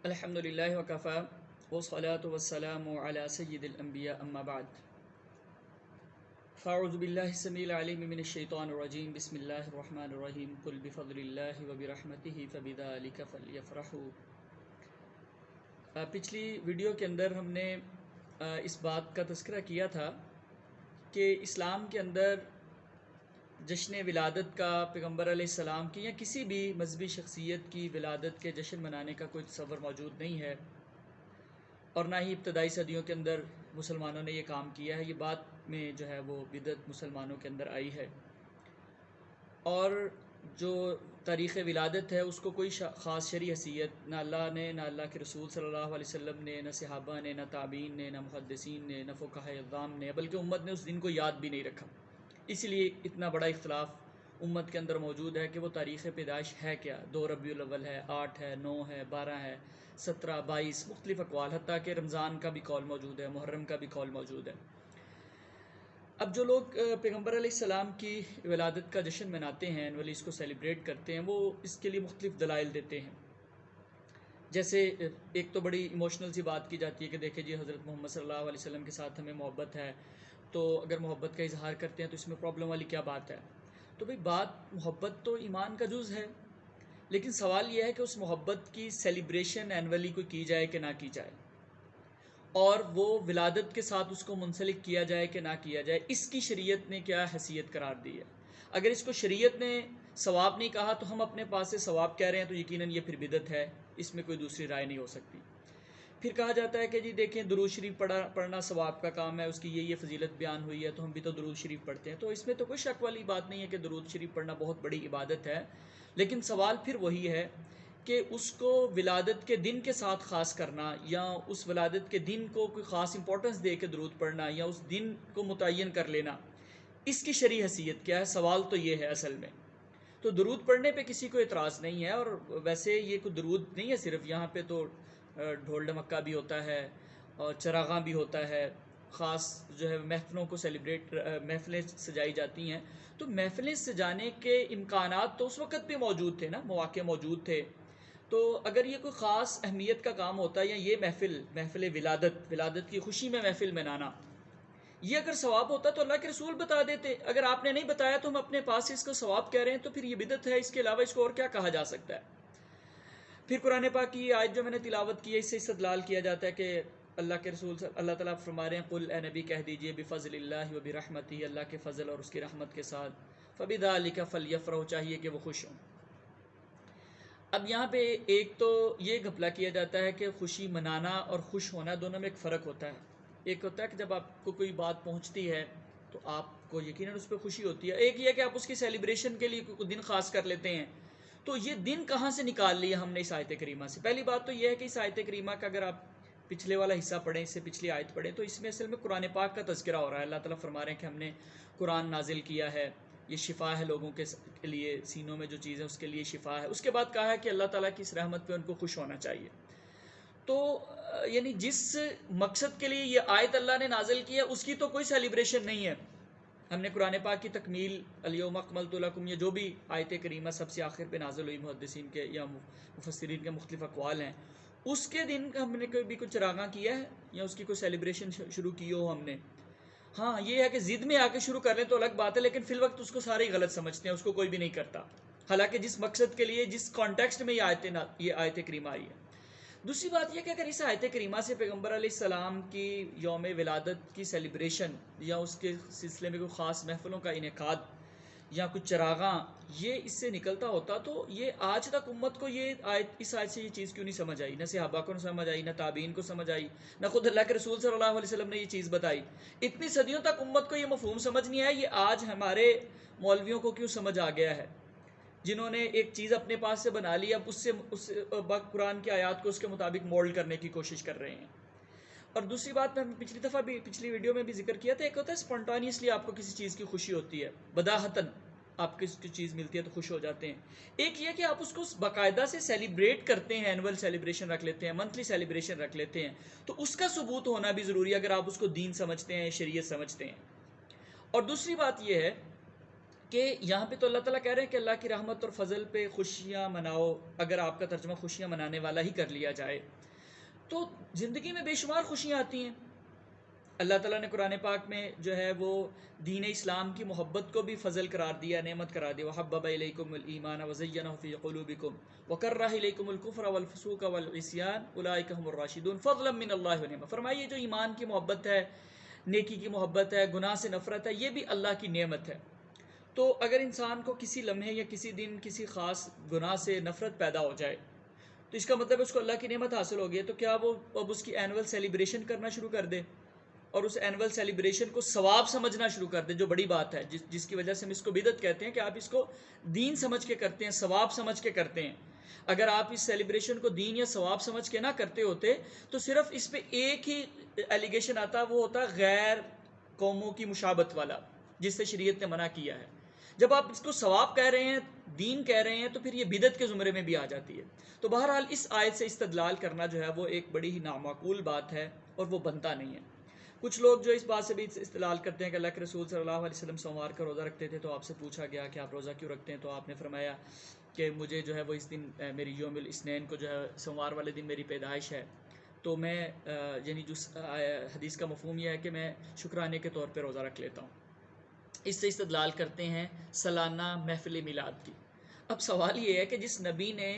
الحمدللہ وکفا والصلاة والسلام علی سید الانبیاء اما بعد فاعوذ باللہ السمیع العلیم من الشیطان الرجیم بسم اللہ الرحمن الرحیم قل بفضل اللہ وبرحمتہ فبذلک فلیفرحوا۔ پچھلی ویڈیو کے اندر ہم نے اس بات کا تذکرہ کیا تھا کہ اسلام کے اندر جشن ولادت کا پیغمبر علیہ السلام کی یا کسی بھی مذہبی شخصیت کی ولادت کے جشن منانے کا کوئی تصور موجود نہیں ہے، اور نہ ہی ابتدائی صدیوں کے اندر مسلمانوں نے یہ کام کیا ہے۔ یہ بات میں جو ہے وہ بدعت مسلمانوں کے اندر آئی ہے، اور جو تاریخ ولادت ہے اس کو کوئی خاص شرعی حیثیت نہ اللہ نے، نہ اللہ کے رسول صلی اللہ علیہ وسلم نے، نہ صحابہ نے، نہ تابعین نے، نہ محدثین نے، نہ فقہاء اعظام نے، بلکہ امت نے اس دن کو یاد بھی نہیں رکھا۔ اس لیے اتنا بڑا اختلاف امت کے اندر موجود ہے کہ وہ تاریخ پیدائش ہے کیا۔ 2 ربیع الاول ہے، 8 ہے، 9 ہے، 12 ہے، 17، 22 مختلف اقوال، حتیٰ کہ رمضان کا بھی قول موجود ہے، محرم کا بھی قول موجود ہے۔ اب جو لوگ پیغمبر علیہ السلام کی ولادت کا جشن مناتے ہیں، اینولی اس کو سیلیبریٹ کرتے ہیں، وہ اس کے لیے مختلف دلائل دیتے ہیں۔ جیسے ایک تو بڑی ایموشنل سی بات کی جاتی ہے کہ دیکھیں جی حضرت محمد صلی اللہ علیہ وسلم کے ساتھ ہمیں محبت ہے، تو اگر محبت کا اظہار کرتے ہیں تو اس میں پرابلم والی کیا بات ہے؟ تو بھئی بات محبت تو ایمان کا جز ہے، لیکن سوال یہ ہے کہ اس محبت کی سیلیبریشن اینولی کوئی کی جائے کہ نہ کی جائے، اور وہ ولادت کے ساتھ اس کو منسلک کیا جائے کہ نہ کیا جائے، اس کی شریعت نے کیا حیثیت قرار دی ہے۔ اگر اس کو شریعت نے ثواب نہیں کہا تو ہم اپنے پاس سے ثواب کہہ رہے ہیں، تو یقیناً یہ پھر بدعت ہے، اس میں کوئی دوسری رائے نہیں ہو سکتی۔ پھر کہا جاتا ہے کہ جی دیکھیں درود شریف پڑھنا ثواب کا کام ہے، اس کی یہ فضیلت بیان ہوئی ہے، تو ہم بھی تو درود شریف پڑھتے ہیں۔ تو اس میں تو کوئی شک والی بات نہیں ہے کہ درود شریف پڑھنا بہت بڑی عبادت ہے، لیکن سوال پھر وہی ہے کہ اس کو ولادت کے دن کے ساتھ خاص کرنا، یا اس ولادت کے دن کو کوئی خاص امپورٹنس دے کے درود پڑھنا، یا اس دن کو متعین کر لینا، اس کی شرعی حیثیت کیا ہے؟ سوال تو یہ ہے اصل میں۔ تو درود پڑھنے پہ کسی کو اعتراض نہیں ہے، اور ویسے یہ کوئی درود نہیں ہے صرف، یہاں پہ تو ڈھول ڈمکہ بھی ہوتا ہے اور چراغاں بھی ہوتا ہے، خاص جو ہے محفلوں کو سیلیبریٹ، محفلیں سجائی جاتی ہیں، تو محفلیں سجانے کے امکانات تو اس وقت بھی موجود تھے نا، مواقع موجود تھے۔ تو اگر یہ کوئی خاص اہمیت کا کام ہوتا ہے، یا یہ محفل ولادت کی خوشی میں محفل منانا، یہ اگر ثواب ہوتا تو اللہ کے رسول بتا دیتے۔ اگر آپ نے نہیں بتایا تو ہم اپنے پاس سے اس کو ثواب کہہ رہے ہیں، تو پھر یہ بدعت ہے، اس کے علاوہ اس کو اور کیا کہا جا سکتا ہے؟ پھر قرآن پاک کی آیت جو میں نے تلاوت کی ہے، اس سے استدلال کیا جاتا ہے کہ اللہ کے رسول اللہ تعالیٰ فرما رہے ہیں قل اے نبی کہہ دیجئے بفضل اللہ وبرحمتہ، اللہ کے فضل اور اس کی رحمت کے ساتھ، فبذلک فلیفرحوا، چاہیے کہ وہ خوش ہوں۔ اب یہاں پہ ایک تو یہ گھپلا کیا جاتا ہے کہ خوشی منانا اور خوش ہونا دونوں میں ایک فرق ہوتا ہے۔ ایک ہوتا ہے کہ جب آپ کو کوئی بات پہنچتی ہے تو آپ کو یقیناً اس پہ خوشی ہوتی ہے، ایک یہ کہ آپ اس کی سیلیبریشن کے لیے کوئی دن خاص کر لیتے ہیں۔ تو یہ دن کہاں سے نکال لیا ہم نے اس آیت کریمہ سے؟ پہلی بات تو یہ ہے کہ اس آیت کریمہ کا اگر آپ پچھلے والا حصہ پڑھیں، اس سے پچھلی آیت پڑھیں، تو اس میں اصل میں قرآن پاک کا تذکرہ ہو رہا ہے۔ اللہ تعالیٰ فرما رہے ہیں کہ ہم نے قرآن نازل کیا ہے، یہ شفا ہے لوگوں کے لیے، سینوں میں جو چیز ہے اس کے لیے شفا ہے۔ اس کے بعد کہا ہے کہ اللہ تعالیٰ کی اس رحمت پہ ان کو خوش ہونا چاہیے۔ تو یعنی جس مقصد کے لیے یہ آیت اللہ نے نازل کی ہے اس کی تو کوئی سیلیبریشن نہیں ہے۔ ہم نے قرآن پاک کی تکمیل، الیوم اکملت لکم، یہ جو بھی آیت کریمہ سب سے آخر پہ نازل ہوئی، محدثین کے یا مفسرین کے مختلف اقوال ہیں، اس کے دن ہم نے کبھی کوئی چراغاں کیا ہے یا اس کی کوئی سیلیبریشن شروع کی ہو ہم نے؟ ہاں یہ ہے کہ ضد میں آ کے شروع کر لیں تو الگ بات ہے، لیکن فی الوقت اس کو سارے ہی غلط سمجھتے ہیں، اس کو کوئی بھی نہیں کرتا، حالانکہ جس مقصد کے لیے، جس کانٹیکسٹ میں یہ آیت کریمہ آئی ہے۔ دوسری بات یہ کہ اگر اس آیت کریمہ سے پیغمبر علیہ السلام کی یوم ولادت کی سیلیبریشن یا اس کے سلسلے میں کوئی خاص محفلوں کا انعقاد یا کچھ چراغاں یہ اس سے نکلتا ہوتا، تو یہ آج تک امت کو اس آیت سے یہ چیز کیوں نہیں سمجھ آئی؟ نہ صحابہ کو سمجھ آئی، نہ تابعین کو سمجھ آئی، نہ خود اللہ کے رسول صلی اللہ علیہ وسلم نے یہ چیز بتائی۔ اتنی صدیوں تک امت کو یہ مفہوم سمجھ نہیں آیا، یہ آج ہمارے مولویوں کو کیوں سمجھ آ گیا ہے، جنہوں نے ایک چیز اپنے پاس سے بنا لی، اب اس قرآن کی آیات کو اس کے مطابق مولڈ کرنے کی کوشش کر رہے ہیں۔ اور دوسری بات میں پچھلی ویڈیو میں بھی ذکر کیا تھا، ایک ہوتا ہے اسپونٹانیسلی آپ کو کسی چیز کی خوشی ہوتی ہے، بداہتاً آپ کو کسی چیز ملتی ہے تو خوش ہو جاتے ہیں۔ ایک یہ کہ آپ اس کو باقاعدہ سے سیلیبریٹ کرتے ہیں، اینول سیلیبریشن رکھ لیتے ہیں، منتھلی سیلیبریشن رکھ لیتے ہیں، تو اس کا ثبوت ہونا بھی ضروری ہے اگر آپ اس کو دین سمجھتے ہیں، شریعت سمجھتے ہیں۔ اور دوسری بات یہ ہے کہ یہاں پہ تو اللہ تعالیٰ کہہ رہے ہیں کہ اللہ کی رحمت اور فضل پہ خوشیاں مناؤ، اگر آپ کا ترجمہ خوشیاں منانے والا ہی کر لیا جائے تو زندگی میں بے شمار خوشیاں آتی ہیں۔ اللہ تعالیٰ نے قرآن پاک میں جو ہے وہ دین اسلام کی محبت کو بھی فضل قرار دیا، نعمت قرار دیا، وحبب الیکم الایمان وزینہ فی قلوبکم وکرہ الیکم الکفر والفسوق والعصیان اولئک هم الراشدون فضلا من اللہ ونعمہ۔ فرمائیے جو ایمان کی محبت ہے، نیکی کی محبت ہے، گناہ سے نفرت ہے، یہ بھی اللہ کی نعمت ہے۔ تو اگر انسان کو کسی لمحے یا کسی دن کسی خاص گناہ سے نفرت پیدا ہو جائے تو اس کا مطلب اس کو اللہ کی نعمت حاصل ہو گئی ہے، تو کیا وہ اب اس کی اینول سیلیبریشن کرنا شروع کر دے اور اس اینول سیلیبریشن کو ثواب سمجھنا شروع کر دے، جو بڑی بات ہے، جس کی وجہ سے ہم اس کو بدعت کہتے ہیں کہ آپ اس کو دین سمجھ کے کرتے ہیں، ثواب سمجھ کے کرتے ہیں۔ اگر آپ اس سیلیبریشن کو دین یا ثواب سمجھ کے نہ کرتے ہوتے تو صرف اس پہ ایک ہی ایلیگیشن آتا، وہ ہوتا غیر قوموں کی مشابہت والا، جس سے شریعت نے منع کیا ہے۔ جب آپ اس کو ثواب کہہ رہے ہیں، دین کہہ رہے ہیں، تو پھر یہ بدعت کے زمرے میں بھی آ جاتی ہے۔ تو بہرحال اس آیت سے استدلال کرنا جو ہے وہ ایک بڑی ہی نامعقول بات ہے اور وہ بنتا نہیں ہے۔ کچھ لوگ جو اس بات سے بھی استدلال کرتے ہیں کہ اللہ کے رسول صلی اللہ علیہ وسلم سوموار کا روزہ رکھتے تھے، تو آپ سے پوچھا گیا کہ آپ روزہ کیوں رکھتے ہیں، تو آپ نے فرمایا کہ مجھے جو ہے وہ اس دن میری یوم الاثنین کو جو ہے سوموار والے دن میری پیدائش ہے، تو میں یعنی جو حدیث کا مفہوم یہ ہے کہ میں شکرانے کے طور پہ روزہ رکھ لیتا ہوں۔ اس سے استدلال کرتے ہیں سالانہ محفل میلاد کی۔ اب سوال یہ ہے کہ جس نبی نے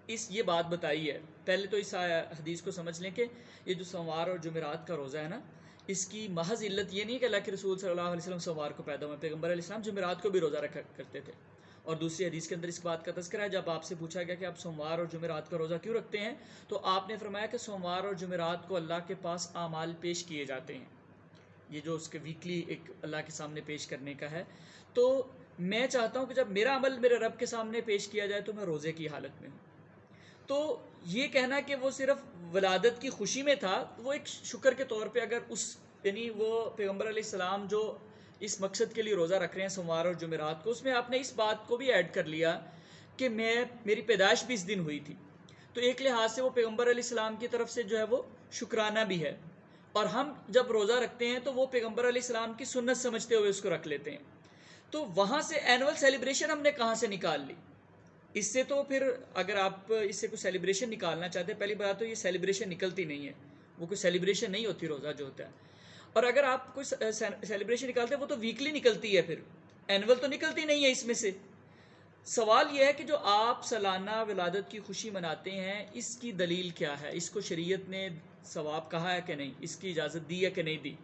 یہ بات بتائی ہے، پہلے تو اس حدیث کو سمجھ لیں کہ یہ جو سوموار اور جمعرات کا روزہ ہے نا، اس کی محض علت یہ نہیں کہ اللہ کے رسول صلی اللہ علیہ وسلم سوموار کو پیدا ہوئے، پیغمبر علیہ السلام جمعرات کو بھی روزہ رکھا کرتے تھے۔ اور دوسری حدیث کے اندر اس بات کا تذکرہ ہے، جب آپ سے پوچھا گیا کہ آپ سوموار اور جمعرات کا روزہ کیوں رکھتے ہیں، تو آپ نے فرمایا کہ سوموار اور جمعرات کو اللہ کے پاس اعمال پیش کیے جاتے ہیں، یہ جو اس کے ویکلی ایک اللہ کے سامنے پیش کرنے کا ہے۔ تو میں چاہتا ہوں کہ جب میرا عمل میرے رب کے سامنے پیش کیا جائے تو میں روزے کی حالت میں ہوں۔ تو یہ کہنا کہ وہ صرف ولادت کی خوشی میں تھا، وہ ایک شکر کے طور پہ اگر اس یعنی وہ پیغمبر علیہ السلام جو اس مقصد کے لیے روزہ رکھ رہے ہیں سوموار اور جمعرات کو، اس میں آپ نے اس بات کو بھی ایڈ کر لیا کہ میری پیدائش بھی اس دن ہوئی تھی، تو ایک لحاظ سے وہ پیغمبر علیہ السلام کی طرف سے جو ہے وہ شکرانہ بھی ہے۔ اور ہم جب روزہ رکھتے ہیں تو وہ پیغمبر علیہ السلام کی سنت سمجھتے ہوئے اس کو رکھ لیتے ہیں۔ تو وہاں سے اینول سیلیبریشن ہم نے کہاں سے نکال لی؟ اس سے تو پھر اگر آپ اس سے کوئی سیلیبریشن نکالنا چاہتے ہیں، پہلی بات تو یہ سیلیبریشن نکلتی نہیں ہے، وہ کوئی سیلیبریشن نہیں ہوتی روزہ جو ہوتا ہے۔ اور اگر آپ کوئی سیلیبریشن نکالتے ہیں وہ تو ویکلی نکلتی ہے، پھر اینول تو نکلتی نہیں ہے اس میں سے۔ سوال یہ ہے کہ جو آپ سالانہ ولادت کی خوشی مناتے ہیں، اس کی دلیل کیا ہے؟ اس کو شریعت نے ثواب کہا ہے کہ نہیں؟ اس کی اجازت دی ہے کہ نہیں دی؟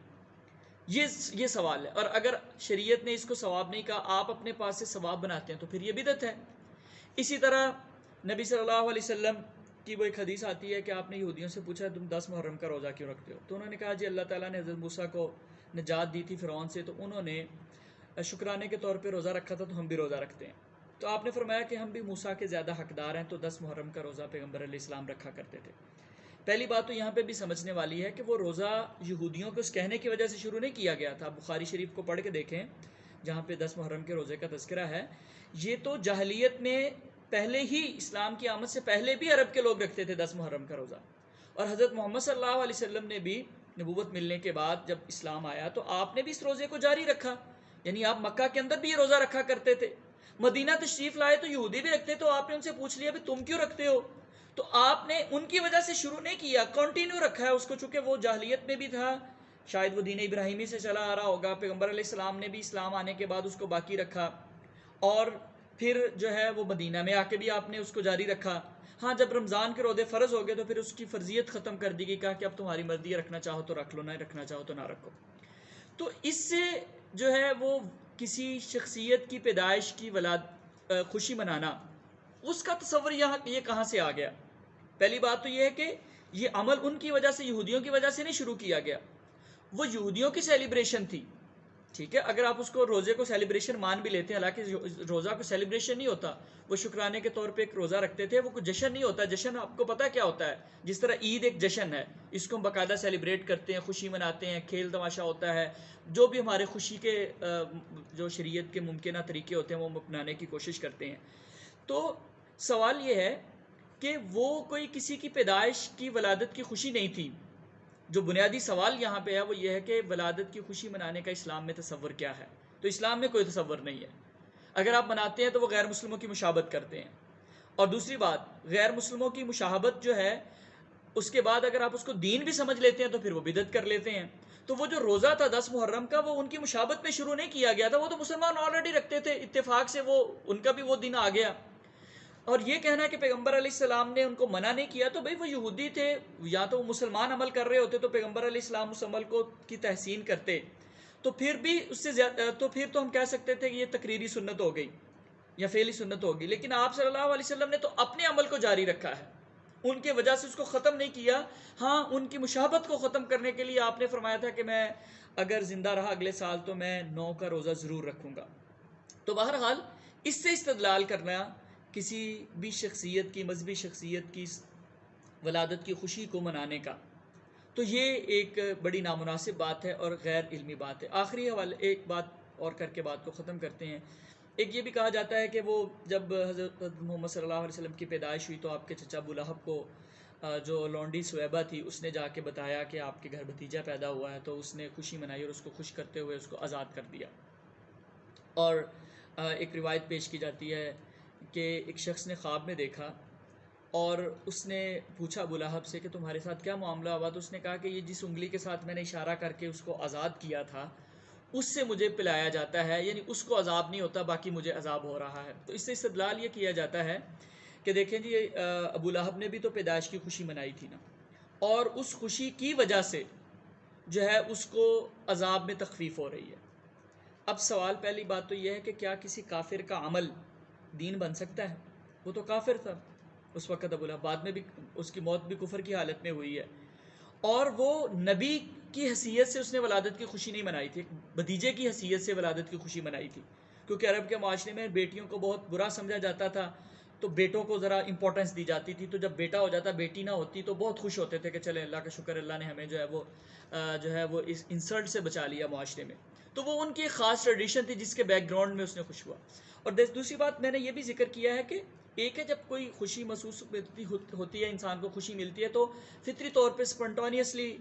یہ سوال ہے۔ اور اگر شریعت نے اس کو ثواب نہیں کہا، آپ اپنے پاس سے ثواب بناتے ہیں، تو پھر یہ بدعت ہے۔ اسی طرح نبی صلی اللہ علیہ وسلم کی وہ ایک حدیث آتی ہے کہ آپ نے یہودیوں سے پوچھا تم 10 محرم کا روزہ کیوں رکھتے ہو؟ تو انہوں نے کہا جی اللہ تعالیٰ نے حضرت موسیٰ کو نجات دی تھی فرعون سے، تو انہوں نے شکرانے کے طور پہ روزہ رکھا تھا، تو ہم بھی روزہ رکھتے ہیں۔ تو آپ نے فرمایا کہ ہم بھی موسیٰ کے زیادہ حقدار ہیں، تو 10 محرم کا روزہ پیغمبر علیہ السلام رکھا کرتے تھے۔ پہلی بات تو یہاں پہ بھی سمجھنے والی ہے کہ وہ روزہ یہودیوں کے اس کہنے کی وجہ سے شروع نہیں کیا گیا تھا۔ بخاری شریف کو پڑھ کے دیکھیں جہاں پہ 10 محرم کے روزے کا تذکرہ ہے، یہ تو جاہلیت میں پہلے ہی، اسلام کی آمد سے پہلے بھی عرب کے لوگ رکھتے تھے 10 محرم کا روزہ۔ اور حضرت محمد صلی اللہ علیہ وسلم نے بھی نبوت ملنے کے بعد جب اسلام آیا تو آپ نے بھی اس روزے کو جاری رکھا، یعنی آپ مکہ کے اندر بھی یہ روزہ رکھا کرتے تھے۔ مدینہ تشریف لائے تو یہودی بھی رکھتے، تو آپ نے ان سے پوچھ لیا بھی تم کیوں رکھتے ہو؟ تو آپ نے ان کی وجہ سے شروع نہیں کیا، کنٹینیو رکھا ہے اس کو، چونکہ وہ جاہلیت میں بھی تھا، شاید وہ دین ابراہیمی سے چلا آ رہا ہوگا، پیغمبر علیہ السلام نے بھی اسلام آنے کے بعد اس کو باقی رکھا، اور پھر جو ہے وہ مدینہ میں آ کے بھی آپ نے اس کو جاری رکھا۔ ہاں جب رمضان کے روزے فرض ہو گئے تو پھر اس کی فرضیت ختم کر دی گئی، کہا کہ اب تمہاری مرضی ہے، رکھنا چاہو تو رکھ لو، نہ رکھنا چاہو تو نہ رکھو۔ تو اس سے جو ہے وہ کسی شخصیت کی پیدائش کی خوشی منانا، اس کا تصور یہ کہاں سے آ گیا؟ پہلی بات تو یہ ہے کہ یہ عمل ان کی وجہ سے، یہودیوں کی وجہ سے نہیں شروع کیا گیا، وہ یہودیوں کی سیلیبریشن تھی، ٹھیک ہے؟ اگر آپ اس کو روزے کو سیلیبریشن مان بھی لیتے ہیں، حالانکہ روزہ کو سیلیبریشن نہیں ہوتا، وہ شکرانے کے طور پہ ایک روزہ رکھتے تھے، وہ کوئی جشن نہیں ہوتا۔ جشن آپ کو پتہ کیا ہوتا ہے؟ جس طرح عید ایک جشن ہے، اس کو ہم باقاعدہ سیلیبریٹ کرتے ہیں، خوشی مناتے ہیں، کھیل تماشا ہوتا ہے، جو بھی ہمارے خوشی کے جو شریعت کے ممکنہ طریقے ہوتے ہیں وہ ہم اپنانے کی کوشش کرتے ہیں۔ تو سوال یہ ہے کہ وہ کوئی کسی کی پیدائش کی ولادت کی خوشی نہیں تھی۔ جو بنیادی سوال یہاں پہ ہے وہ یہ ہے کہ ولادت کی خوشی منانے کا اسلام میں تصور کیا ہے؟ تو اسلام میں کوئی تصور نہیں ہے۔ اگر آپ مناتے ہیں تو وہ غیر مسلموں کی مشابہت کرتے ہیں. اور دوسری بات، غیر مسلموں کی مشابہت جو ہے اس کے بعد اگر آپ اس کو دین بھی سمجھ لیتے ہیں تو پھر وہ بدعت کر لیتے ہیں. تو وہ جو روزہ تھا 10 محرم کا، وہ ان کی مشابہت میں شروع نہیں کیا گیا تھا، وہ تو مسلمان آلریڈی رکھتے تھے، اتفاق سے وہ ان کا بھی وہ دن آ گیا. اور یہ کہنا کہ پیغمبر علیہ السلام نے ان کو منع نہیں کیا، تو بھئی وہ یہودی تھے، یا تو وہ مسلمان عمل کر رہے ہوتے تو پیغمبر علیہ السلام اس عمل کو کی تحسین کرتے، تو پھر بھی اس سے زیادہ تو پھر تو ہم کہہ سکتے تھے کہ یہ تقریری سنت ہو گئی یا فعلی سنت ہوگی. لیکن آپ صلی اللہ علیہ وسلم نے تو اپنے عمل کو جاری رکھا ہے، ان کے وجہ سے اس کو ختم نہیں کیا. ہاں، ان کی مشابہت کو ختم کرنے کے لیے آپ نے فرمایا تھا کہ میں اگر زندہ رہا اگلے سال تو میں 9 کا روزہ ضرور رکھوں گا. تو بہرحال اس سے استدلال کرنا کسی بھی شخصیت کی، مذہبی شخصیت کی ولادت کی خوشی کو منانے کا، تو یہ ایک بڑی نامناسب بات ہے اور غیر علمی بات ہے. آخری حوالے ایک بات اور کر کے بات کو ختم کرتے ہیں. ایک یہ بھی کہا جاتا ہے کہ وہ جب حضرت محمد صلی اللہ علیہ وسلم کی پیدائش ہوئی تو آپ کے چچا ابو لہب کو جو لونڈی سویبہ تھی اس نے جا کے بتایا کہ آپ کے گھر بھتیجا پیدا ہوا ہے، تو اس نے خوشی منائی اور اس کو خوش کرتے ہوئے اس کو آزاد کر دیا. اور ایک روایت پیش کی جاتی ہے کہ ایک شخص نے خواب میں دیکھا اور اس نے پوچھا ابو لہب سے کہ تمہارے ساتھ کیا معاملہ ہوا، تو اس نے کہا کہ یہ جس انگلی کے ساتھ میں نے اشارہ کر کے اس کو آزاد کیا تھا اس سے مجھے پلایا جاتا ہے، یعنی اس کو عذاب نہیں ہوتا، باقی مجھے عذاب ہو رہا ہے. تو اس سے استدلال یہ کیا جاتا ہے کہ دیکھیں جی، ابو لہب نے بھی تو پیدائش کی خوشی منائی تھی نا، اور اس خوشی کی وجہ سے جو ہے اس کو عذاب میں تخفیف ہو رہی ہے. اب سوال پہلی بات تو یہ ہے کہ کیا کسی کافر کا عمل دین بن سکتا ہے؟ وہ تو کافر تھا اس وقت ابو لہب، بعد میں بھی اس کی موت بھی کفر کی حالت میں ہوئی ہے، اور وہ نبی کی حیثیت سے اس نے ولادت کی خوشی نہیں منائی تھی، بھتیجے کی حیثیت سے ولادت کی خوشی منائی تھی، کیونکہ عرب کے معاشرے میں بیٹیوں کو بہت برا سمجھا جاتا تھا، تو بیٹوں کو ذرا امپورٹنس دی جاتی تھی. تو جب بیٹا ہو جاتا، بیٹی نہ ہوتی، تو بہت خوش ہوتے تھے کہ چلے اللہ کا شکر، اللہ نے ہمیں جو ہے وہ اس انسلٹ سے بچا لیا معاشرے میں. تو وہ ان کی ایک خاص ٹریڈیشن تھی جس کے بیک گراؤنڈ میں اس نے خوش ہوا. اور دوسری بات میں نے یہ بھی ذکر کیا ہے کہ ایک ہے جب کوئی خوشی محسوس ہوتی ہے، انسان کو خوشی ملتی ہے، تو فطری طور پہ اسپونٹانیسلی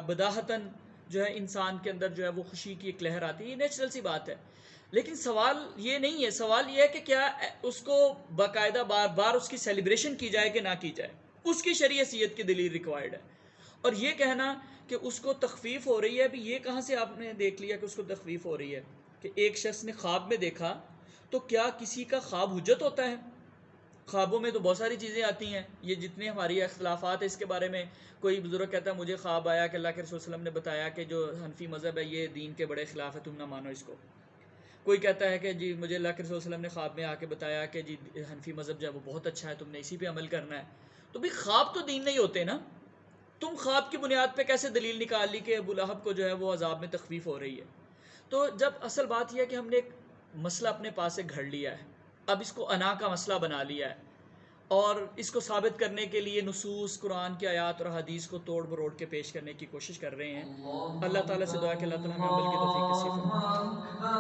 بداہتاً جو ہے انسان کے اندر جو ہے وہ خوشی کی ایک لہر آتی ہے، یہ نیچرل سی بات ہے. لیکن سوال یہ نہیں ہے، سوال یہ ہے کہ کیا اس کو باقاعدہ بار بار اس کی سیلیبریشن کی جائے کہ نہ کی جائے، اس کی شرعی حیثیت کی دلیل ریکوائرڈ ہے. اور یہ کہنا کہ اس کو تخفیف ہو رہی ہے، ابھی یہ کہاں سے آپ نے دیکھ لیا کہ اس کو تخفیف ہو رہی ہے؟ کہ ایک شخص نے خواب میں دیکھا، تو کیا کسی کا خواب حجت ہوتا ہے؟ خوابوں میں تو بہت ساری چیزیں آتی ہیں، یہ جتنے ہماری اختلافات ہیں اس کے بارے میں. کوئی بزرگ کہتا ہے مجھے خواب آیا کہ اللہ کے رسول صلی اللہ علیہ وسلم نے بتایا کہ جو حنفی مذہب ہے یہ دین کے بڑے خلاف ہے، تم نہ مانو اس کو. کوئی کہتا ہے کہ جی مجھے اللہ کے رسول صلی اللہ علیہ وسلم نے خواب میں آ کے بتایا کہ جی حنفی مذہب جو ہے وہ بہت اچھا ہے، تم نے اسی پہ عمل کرنا ہے. تو بھی خواب تو دین نہیں ہوتے نا. تم خواب کی بنیاد پہ کیسے دلیل نکال لی کہ ابو لہب کو جو ہے وہ عذاب میں تخفیف ہو رہی ہے؟ تو جب اصل بات یہ ہے کہ ہم نے ایک مسئلہ اپنے پاس سے گھڑ لیا ہے، اب اس کو انا کا مسئلہ بنا لیا ہے، اور اس کو ثابت کرنے کے لیے نصوص قرآن کی آیات اور حدیث کو توڑ مروڑ کے پیش کرنے کی کوشش کر رہے ہیں. اللہ تعالیٰ سے دعا کہ اللہ تعالیٰ ہمیں عمل کی توفیق نصیب فرمائے.